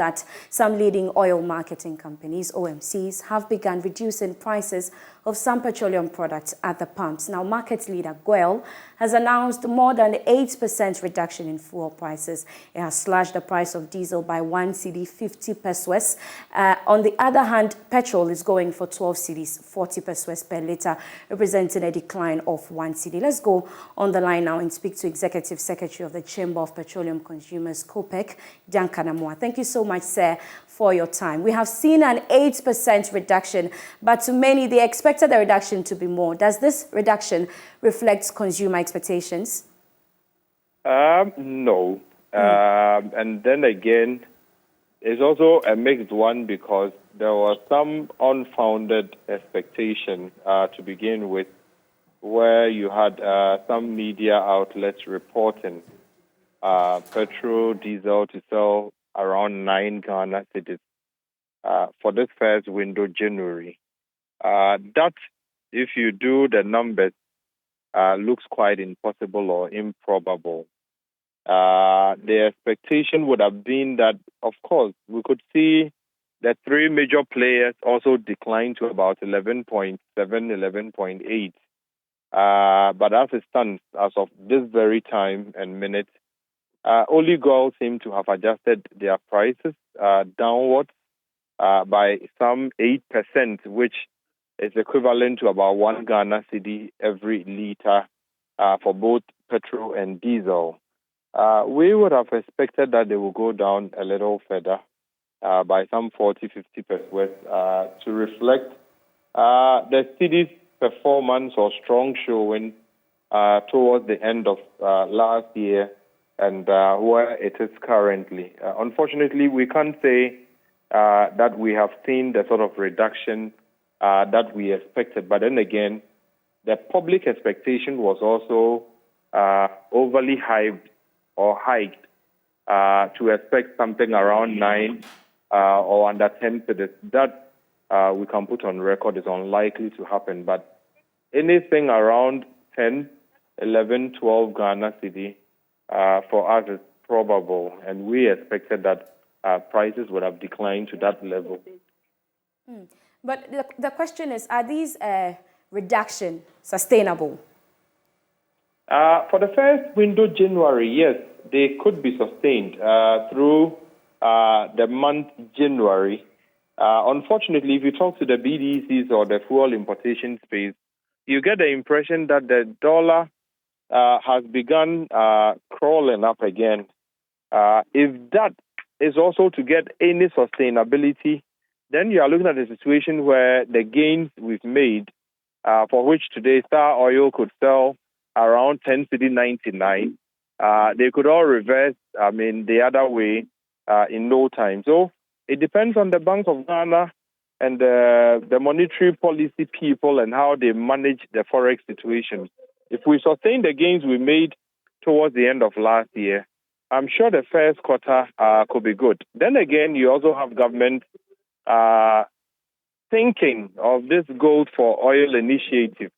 that some leading oil marketing companies, OMCs, have begun reducing prices of some petroleum products at the pumps. Now, market leader Goel has announced more than 8% reduction in fuel prices. It has slashed the price of diesel by 1 cedi 50 pesos. On the other hand, petrol is going for 12 cedis 40 pesos per litre, representing a decline of 1 cedi. Let's go on the line now and speak to Executive Secretary of the Chamber of Petroleum Consumers, COPEC, Jankanamua. Thank you so much, sir, for your time. We have seen an 8% reduction, but to many, they expected the reduction to be more. Does this reduction reflect consumer expectations? No. And then again, it's also a mixed one because there was some unfounded expectation to begin with, where you had some media outlets reporting petrol, diesel to sell around 9 Ghana cedis for this first window, January. That, if you do the numbers, looks quite impossible or improbable. The expectation would have been that, of course, we could see the 3 major players also decline to about 11.7, 11.8. But as it stands, as of this very time and minute, only Gold seem to have adjusted their prices downwards by some 8%, which is equivalent to about 1 Ghana cedi every litre for both petrol and diesel. We would have expected that they will go down a little further by some 40, 50 pesos to reflect the city's performance or strong showing towards the end of last year and where it is currently. Unfortunately, we can't say that we have seen the sort of reduction that we expected. But then again, the public expectation was also overly hyped or hiked to expect something around 9 or under 10 cedis. That we can put on record is unlikely to happen. But anything around 10, 11, 12 Ghana cedi for us is probable, and we expected that prices would have declined to that level. But the question is, are these reduction sustainable? For the first window, January, yes, they could be sustained through the month January. Unfortunately, if you talk to the BDCs or the fuel importation space, you get the impression that the dollar has begun crawling up again. If that is also to get any sustainability, then you are looking at a situation where the gains we've made, for which today Star Oil could sell around 10 cedi 99, they could all reverse, the other way in no time. So it depends on the Bank of Ghana and the monetary policy people and how they manage the forex situation. If we sustain the gains we made towards the end of last year, I'm sure the first quarter could be good. Then again, you also have government thinking of this gold for oil initiative.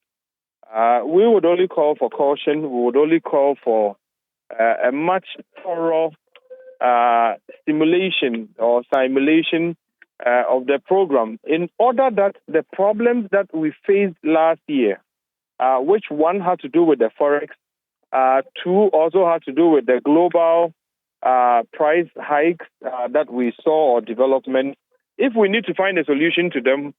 We would only call for caution. We would only call for a much thorough stimulation or simulation of the program in order that the problems that we faced last year, which one had to do with the forex, two also had to do with the global price hikes that we saw or development. If we need to find a solution to them,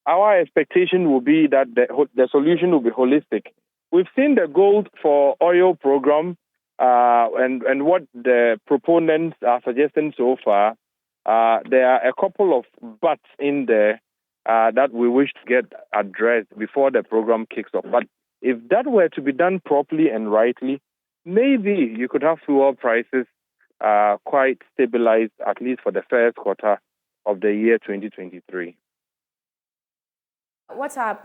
our expectation will be that the solution will be holistic. We've seen the gold for oil program and what the proponents are suggesting so far. There are a couple of buts in there that we wish to get addressed before the program kicks off. But if that were to be done properly and rightly, maybe you could have fuel prices quite stabilized, at least for the first quarter of the year 2023. What are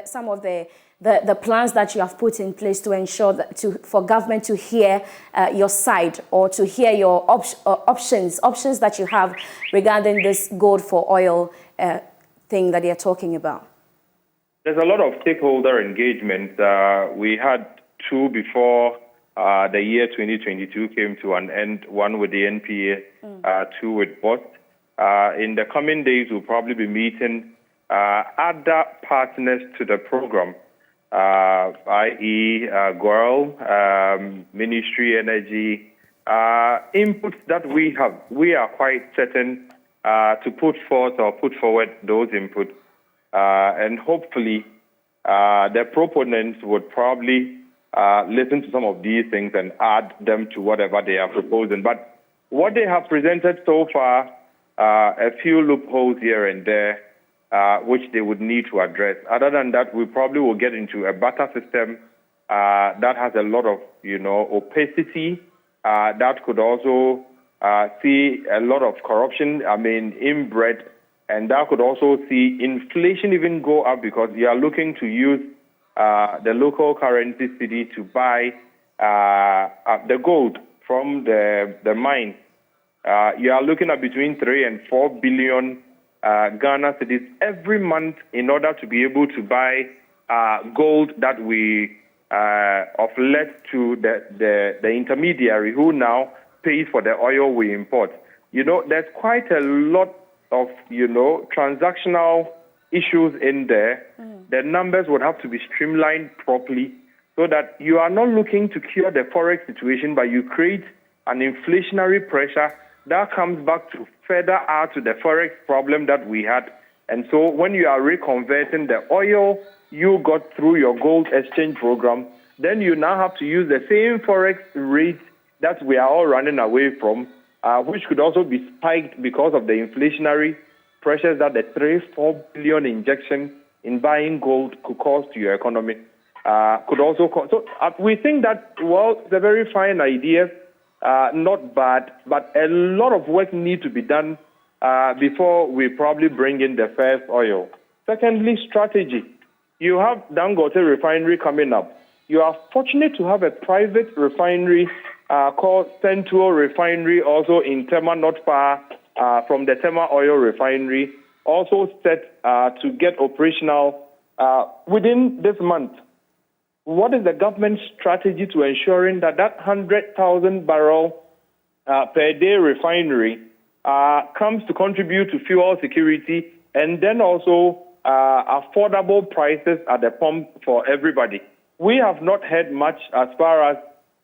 some of the plans that you have put in place to ensure that for government to hear your side or to hear your options that you have regarding this gold for oil thing that you're talking about? There's a lot of stakeholder engagement. We had two before the year 2022 came to an end, one with the NPA, two with BOST. In the coming days, we'll probably be meeting other partners to the program, i.e. GOIL, Ministry Energy, inputs that we have. We are quite certain to put forward those inputs, and hopefully the proponents would probably listen to some of these things and add them to whatever they are proposing. But what they have presented so far, a few loopholes here and there, which they would need to address. Other than that, we probably will get into a barter system that has a lot of, opacity, that could also see a lot of corruption, inbred, and that could also see inflation even go up because you are looking to use the local currency cedi to buy the gold from the mine. You are looking at between 3 and 4 billion Ghana cedis every month in order to be able to buy gold that we offlet to the intermediary who now pays for the oil we import. There's quite a lot of, transactional issues in there. The numbers would have to be streamlined properly so that you are not looking to cure the forex situation, but you create an inflationary pressure that comes back to further add to the forex problem that we had. And so when you are reconverting the oil you got through your gold exchange program, then you now have to use the same forex rate that we are all running away from, which could also be spiked because of the inflationary pressures that the 3-4 billion injection in buying gold could cause to your economy. Could also cause. So we think that, it's a very fine idea, not bad, but a lot of work needs to be done before we probably bring in the first oil. Secondly, strategy. You have Dangote refinery coming up. You are fortunate to have a private refinery called Central Refinery, also in Tema, not far from the Tema Oil Refinery, also set to get operational within this month. What is the government's strategy to ensuring that 100,000 barrel per day refinery comes to contribute to fuel security and then also affordable prices at the pump for everybody? We have not heard much as far as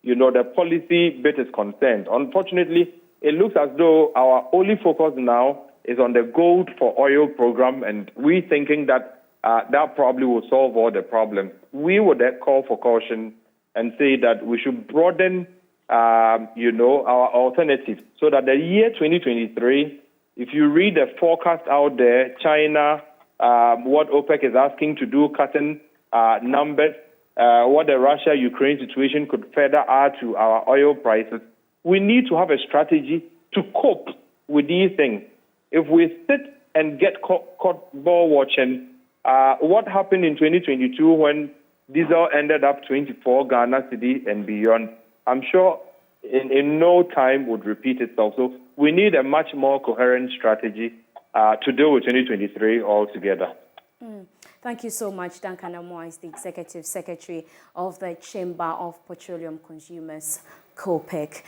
the policy bit is concerned. Unfortunately, it looks as though our only focus now is on the gold for oil program, and we thinking that that probably will solve all the problems. We would call for caution and say that we should broaden, our alternatives so that the year 2023, if you read the forecast out there, China, what OPEC is asking to do, cutting numbers, what the Russia-Ukraine situation could further add to our oil prices, we need to have a strategy to cope with these things. If we sit and get caught ball watching, what happened in 2022 when diesel ended up 24 Ghana cedi and beyond, I'm sure in no time would repeat itself. So we need a much more coherent strategy to deal with 2023 altogether. Thank you so much. Duncan Amoah is the Executive Secretary of the Chamber of Petroleum Consumers, COPEC.